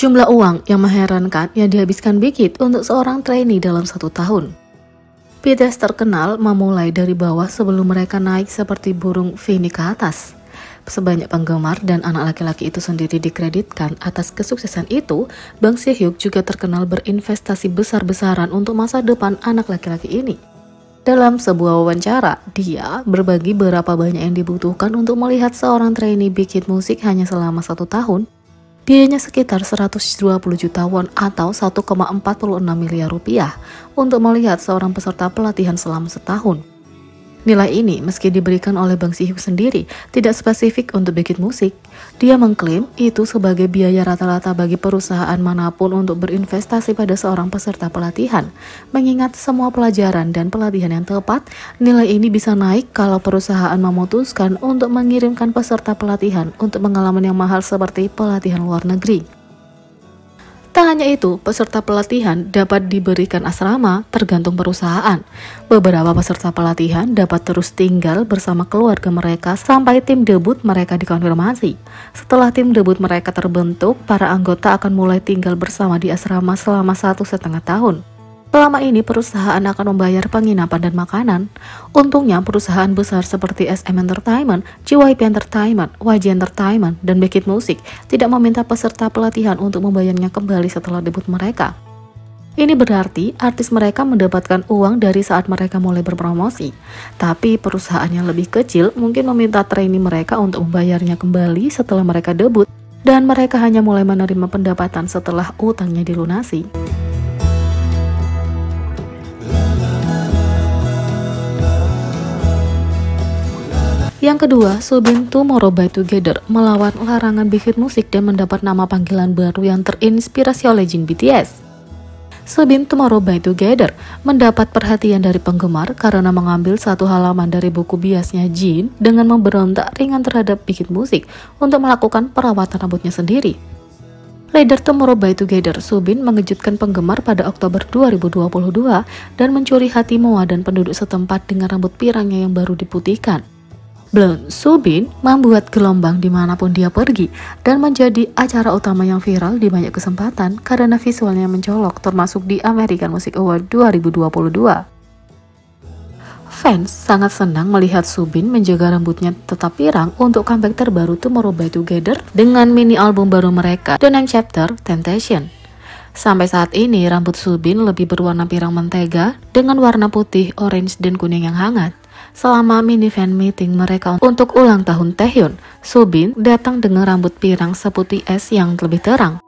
Jumlah uang yang mengherankan yang dihabiskan Big Hit untuk seorang trainee dalam 1 tahun. BTS terkenal memulai dari bawah sebelum mereka naik seperti burung Phoenix ke atas. Sebanyak penggemar dan anak laki-laki itu sendiri dikreditkan atas kesuksesan itu, Bang Se-hyuk juga terkenal berinvestasi besar-besaran untuk masa depan anak laki-laki ini. Dalam sebuah wawancara, dia berbagi berapa banyak yang dibutuhkan untuk melihat seorang trainee Big Hit musik hanya selama 1 tahun. Biayanya sekitar 120 juta won atau 1,46 miliar rupiah untuk melihat seorang peserta pelatihan selama setahun. Nilai ini meski diberikan oleh Bang Se-hyuk sendiri tidak spesifik untuk Big Hit musik. Dia mengklaim itu sebagai biaya rata-rata bagi perusahaan manapun untuk berinvestasi pada seorang peserta pelatihan. Mengingat semua pelajaran dan pelatihan yang tepat, nilai ini bisa naik kalau perusahaan memutuskan untuk mengirimkan peserta pelatihan untuk pengalaman yang mahal seperti pelatihan luar negeri. Tak hanya itu, peserta pelatihan dapat diberikan asrama tergantung perusahaan. Beberapa peserta pelatihan dapat terus tinggal bersama keluarga mereka sampai tim debut mereka dikonfirmasi. Setelah tim debut mereka terbentuk, para anggota akan mulai tinggal bersama di asrama selama 1,5 tahun. Selama ini perusahaan akan membayar penginapan dan makanan. Untungnya perusahaan besar seperti SM Entertainment, JYP Entertainment, YG Entertainment, dan Big Hit Music tidak meminta peserta pelatihan untuk membayarnya kembali setelah debut mereka. Ini berarti artis mereka mendapatkan uang dari saat mereka mulai berpromosi. Tapi perusahaan yang lebih kecil mungkin meminta trainee mereka untuk membayarnya kembali setelah mereka debut, dan mereka hanya mulai menerima pendapatan setelah utangnya dilunasi. Yang kedua, Soobin Tomorrow by Together melawan larangan Big Hit musik dan mendapat nama panggilan baru yang terinspirasi oleh Jin BTS. Soobin Tomorrow by Together mendapat perhatian dari penggemar karena mengambil satu halaman dari buku biasnya Jin dengan memberontak ringan terhadap Big Hit musik untuk melakukan perawatan rambutnya sendiri. Leader Tomorrow by Together, Soobin mengejutkan penggemar pada Oktober 2022 dan mencuri hati Moa dan penduduk setempat dengan rambut pirangnya yang baru diputihkan. Blonde Soobin membuat gelombang dimanapun dia pergi dan menjadi acara utama yang viral di banyak kesempatan karena visualnya mencolok termasuk di American Music Award 2022. Fans sangat senang melihat Soobin menjaga rambutnya tetap pirang untuk comeback terbaru Tomorrow by Together dengan mini album baru mereka The Ninth Chapter Temptation. Sampai saat ini rambut Soobin lebih berwarna pirang mentega dengan warna putih, orange, dan kuning yang hangat. Selama mini fan meeting mereka untuk ulang tahun Taehyun, Soobin datang dengan rambut pirang seputih es yang lebih terang.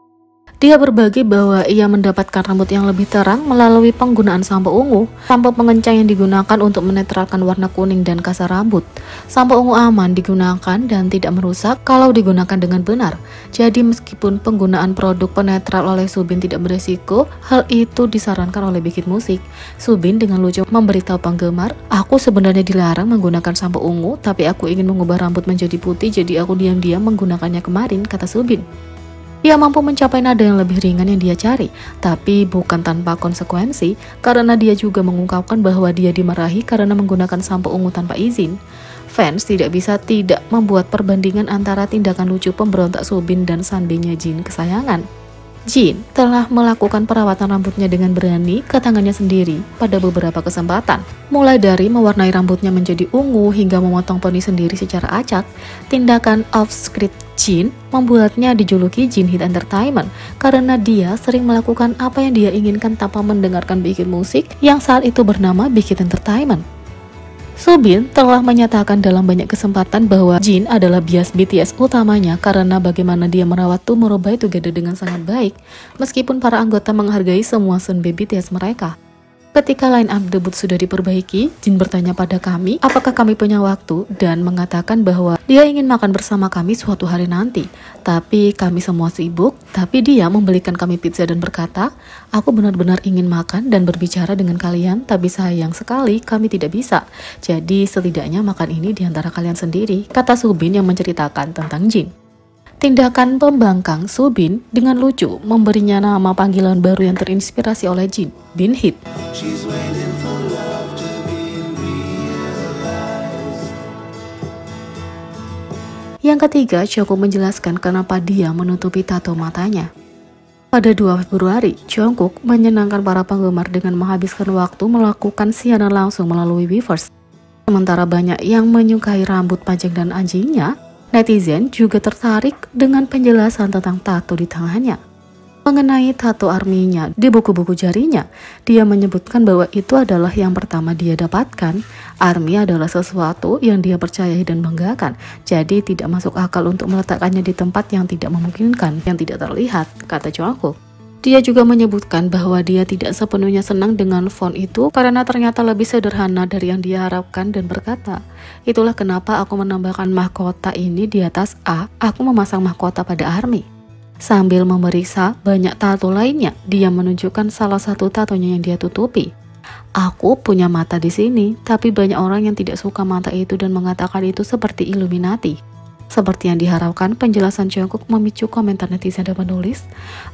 Dia berbagi bahwa ia mendapatkan rambut yang lebih terang melalui penggunaan sampo ungu. Sampo pengencang yang digunakan untuk menetralkan warna kuning dan kasar rambut. Sampo ungu aman digunakan dan tidak merusak kalau digunakan dengan benar. Jadi meskipun penggunaan produk penetral oleh Soobin tidak beresiko, hal itu disarankan oleh Big Hit Music. Soobin dengan lucu memberitahu penggemar, "Aku sebenarnya dilarang menggunakan sampo ungu, tapi aku ingin mengubah rambut menjadi putih, jadi aku diam-diam menggunakannya kemarin," kata Soobin. Dia mampu mencapai nada yang lebih ringan yang dia cari, tapi bukan tanpa konsekuensi, karena dia juga mengungkapkan bahwa dia dimarahi karena menggunakan sampo ungu tanpa izin. Fans tidak bisa tidak membuat perbandingan antara tindakan lucu pemberontak Soobin dan Sunbae-nya Jin kesayangan. Jin telah melakukan perawatan rambutnya dengan berani ke tangannya sendiri pada beberapa kesempatan. Mulai dari mewarnai rambutnya menjadi ungu hingga memotong poni sendiri secara acak, tindakan off-script Jin membuatnya dijuluki Jin Hit Entertainment karena dia sering melakukan apa yang dia inginkan tanpa mendengarkan Big Hit musik yang saat itu bernama Big Hit Entertainment. Soobin telah menyatakan dalam banyak kesempatan bahwa Jin adalah bias BTS utamanya karena bagaimana dia merawat Tomorrow by Together dengan sangat baik, meskipun para anggota menghargai semua sunbae BTS mereka. Ketika line up debut sudah diperbaiki, Jin bertanya pada kami apakah kami punya waktu dan mengatakan bahwa dia ingin makan bersama kami suatu hari nanti. Tapi kami semua sibuk, tapi dia membelikan kami pizza dan berkata, "Aku benar-benar ingin makan dan berbicara dengan kalian, tapi sayang sekali kami tidak bisa. Jadi setidaknya makan ini di antara kalian sendiri," kata Soobin yang menceritakan tentang Jin. Tindakan pembangkang Soobin dengan lucu memberinya nama panggilan baru yang terinspirasi oleh Jin, Bin Hit. Yang ketiga, Jungkook menjelaskan kenapa dia menutupi tato matanya. Pada 2 Februari, Jungkook menyenangkan para penggemar dengan menghabiskan waktu melakukan siaran langsung melalui Weverse. Sementara banyak yang menyukai rambut panjang dan anjingnya, netizen juga tertarik dengan penjelasan tentang tato di tangannya. Mengenai tato ARMY-nya di buku-buku jarinya, dia menyebutkan bahwa itu adalah yang pertama dia dapatkan. ARMY adalah sesuatu yang dia percayai dan banggakan, jadi tidak masuk akal untuk meletakkannya di tempat yang tidak memungkinkan, yang tidak terlihat, kata Jungkook. Dia juga menyebutkan bahwa dia tidak sepenuhnya senang dengan font itu karena ternyata lebih sederhana dari yang dia harapkan dan berkata, "Itulah kenapa aku menambahkan mahkota ini di atas A, aku memasang mahkota pada ARMY." Sambil memeriksa banyak tato lainnya, dia menunjukkan salah satu tatonya yang dia tutupi. "Aku punya mata di sini, tapi banyak orang yang tidak suka mata itu dan mengatakan itu seperti Illuminati." Seperti yang diharapkan, penjelasan Jungkook memicu komentar netizen dan menulis,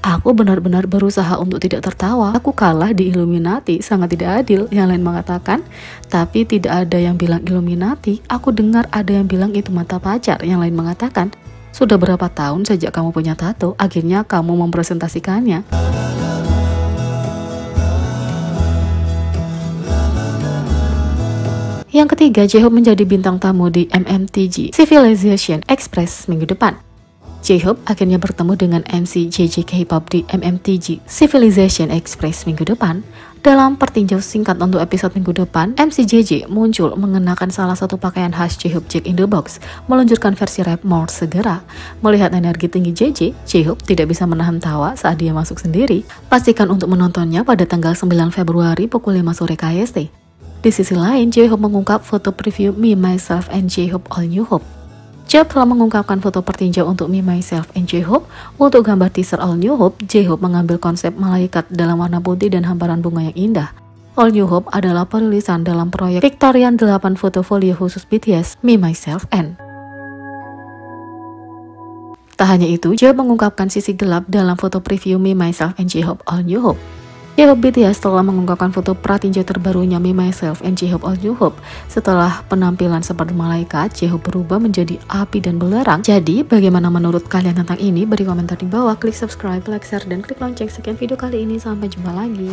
"Aku benar-benar berusaha untuk tidak tertawa. Aku kalah di Illuminati, sangat tidak adil." Yang lain mengatakan, "Tapi tidak ada yang bilang Illuminati. Aku dengar ada yang bilang itu mata pacar." Yang lain mengatakan, "Sudah berapa tahun sejak kamu punya tato, akhirnya kamu mempresentasikannya." Yang ketiga, J-Hope menjadi bintang tamu di MMTG Civilization Express minggu depan. J-Hope akhirnya bertemu dengan MC JJ K-pop di MMTG Civilization Express minggu depan. Dalam pertinjau singkat untuk episode minggu depan, MC JJ muncul mengenakan salah satu pakaian khas J-Hope Jack in the Box, meluncurkan versi rap More segera. Melihat energi tinggi JJ, J-Hope tidak bisa menahan tawa saat dia masuk sendiri. Pastikan untuk menontonnya pada tanggal 9 Februari pukul 5 sore KST. Di sisi lain, J-Hope mengungkap foto preview Me, Myself, and J-Hope All New Hope. J-Hope telah mengungkapkan foto pertinjau untuk Me, Myself, and J-Hope. Untuk gambar teaser All New Hope, J-Hope mengambil konsep malaikat dalam warna putih dan hamparan bunga yang indah. All New Hope adalah perilisan dalam proyek Victorian 8 fotofolio khusus BTS, Me, Myself, and. Tak hanya itu, J-Hope mengungkapkan sisi gelap dalam foto preview Me, Myself, and J-Hope All New Hope. J-Hope BTS telah mengungkapkan foto pratinjau terbarunya Me, Myself, and J-Hope All New Hope. Setelah penampilan seperti malaikat, J-Hope berubah menjadi api dan belerang. Jadi, bagaimana menurut kalian tentang ini? Beri komentar di bawah, klik subscribe, like, share, dan klik lonceng. Sekian video kali ini, sampai jumpa lagi.